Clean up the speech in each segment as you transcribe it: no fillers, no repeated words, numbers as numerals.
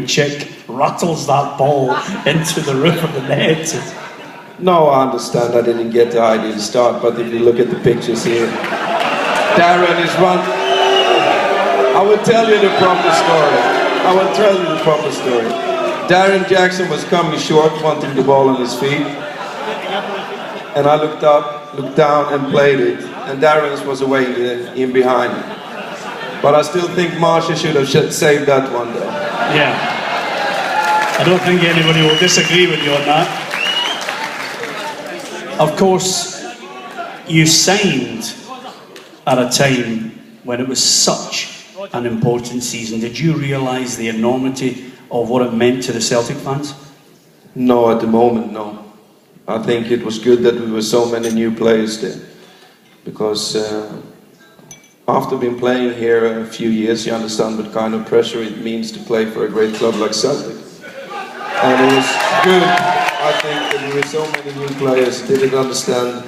chick rattles that ball into the roof of the net. No, I understand I didn't get the ideal start, but if you look at the pictures here, Darren is one. I will tell you the proper story. Darren Jackson was coming short, wanting the ball on his feet. And I looked up, looked down and played it. And Darren's was away in behind. But I still think Marsha should have saved that one though. Yeah. I don't think anybody will disagree with you on that. Of course, you signed at a time when it was such an important season. Did you realise the enormity of what it meant to the Celtic fans? No, at the moment, no. I think it was good that we were so many new players there. Because after being playing here a few years, you understand what kind of pressure it means to play for a great club like Celtic. And it was good, I think, that we were so many new players didn't understand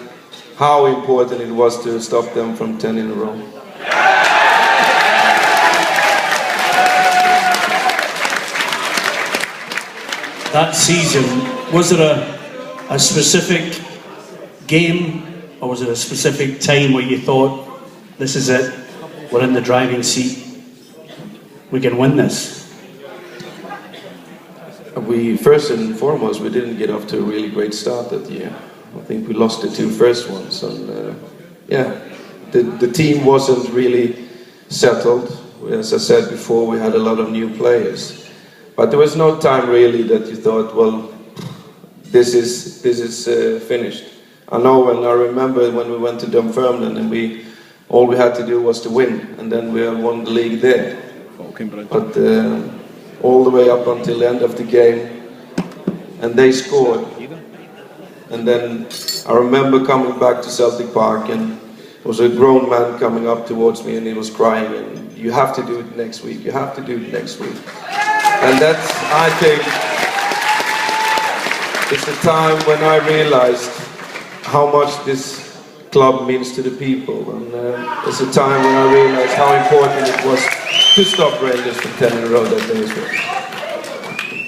how important it was to stop them from 10 in a row. That season, was there a specific game, or was it a specific time where you thought, this is it, we're in the driving seat, we can win this? We, first and foremost, we didn't get off to a really great start that year. I think we lost the two first ones, and yeah, the team wasn't really settled. As I said before, we had a lot of new players. But there was no time really that you thought, well, this is finished. I remember when we went to Dunfermline and all we had to do was to win, and then we won the league there. But all the way up until the end of the game, and they scored. And then I remember coming back to Celtic Park, and there was a grown man coming up towards me, and he was crying, and you have to do it next week, you have to do it next week. And that's, I think, it's the time when I realized how much this club means to the people. And it's a time when I realized how important it was to stop Rangers from 10 in a row that day as well.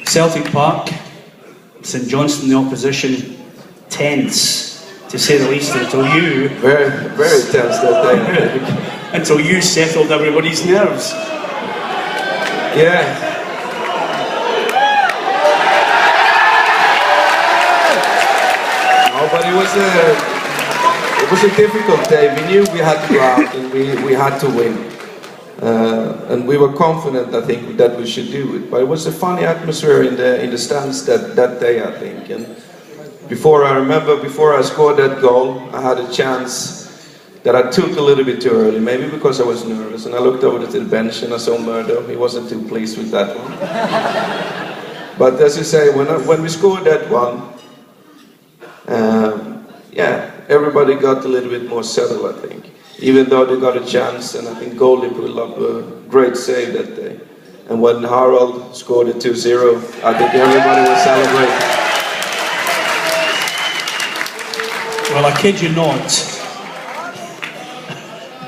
Celtic Park, St Johnstone, the opposition, tense, to say the least, until you... Very, very tense that day, I think. Until you settled everybody's nerves. Yeah. But it was a difficult day. We knew we had to go out and we had to win. And we were confident, I think, that we should do it. But it was a funny atmosphere in the stands that day, I think. And before I scored that goal, I had a chance that I took a little bit too early, maybe because I was nervous. And I looked over to the bench and I saw Murdo. He wasn't too pleased with that one. But as you say, when we scored that one, yeah, everybody got a little bit more settled, I think. Even though they got a chance, and I think goalie pulled up a great save that day. And when Harald scored a 2-0, I think everybody was celebrating. Well, I kid you not,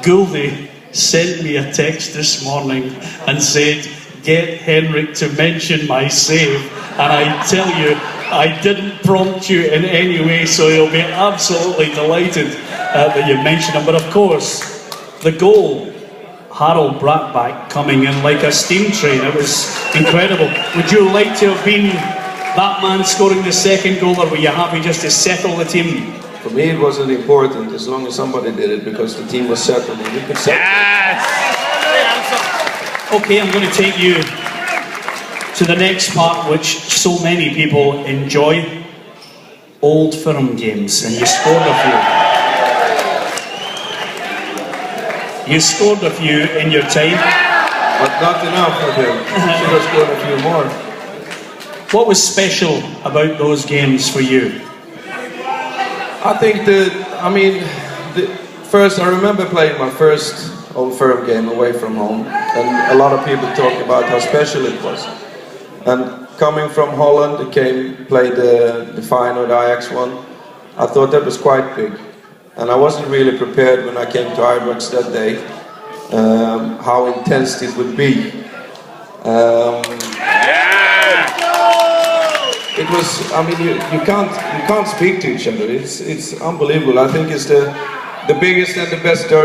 Goldie sent me a text this morning and said, get Henrik to mention my save, and I tell you, I didn't prompt you in any way, so he'll be absolutely delighted that you mentioned him. But of course, the goal, Harold Brattbakk coming in like a steam train, it was incredible. Would you like to have been that man scoring the second goal, or were you happy just to settle the team? For me, it wasn't important as long as somebody did it, because the team was settled and we could settle. Yes! Okay, I'm going to take you to the next part, which so many people enjoy, Old Firm games, and you scored a few. You scored a few in your time. But not enough, I think. Should have scored a few more. What was special about those games for you? I think first, I remember playing my first Old Firm game away from home, and a lot of people talk about how special it was. And coming from Holland, played the final, the Ajax one. I thought that was quite big. And I wasn't really prepared when I came to Ibrox that day, how intense it would be. it was. I mean, you can't speak to each other. It's unbelievable. I think it's the biggest and the best derby.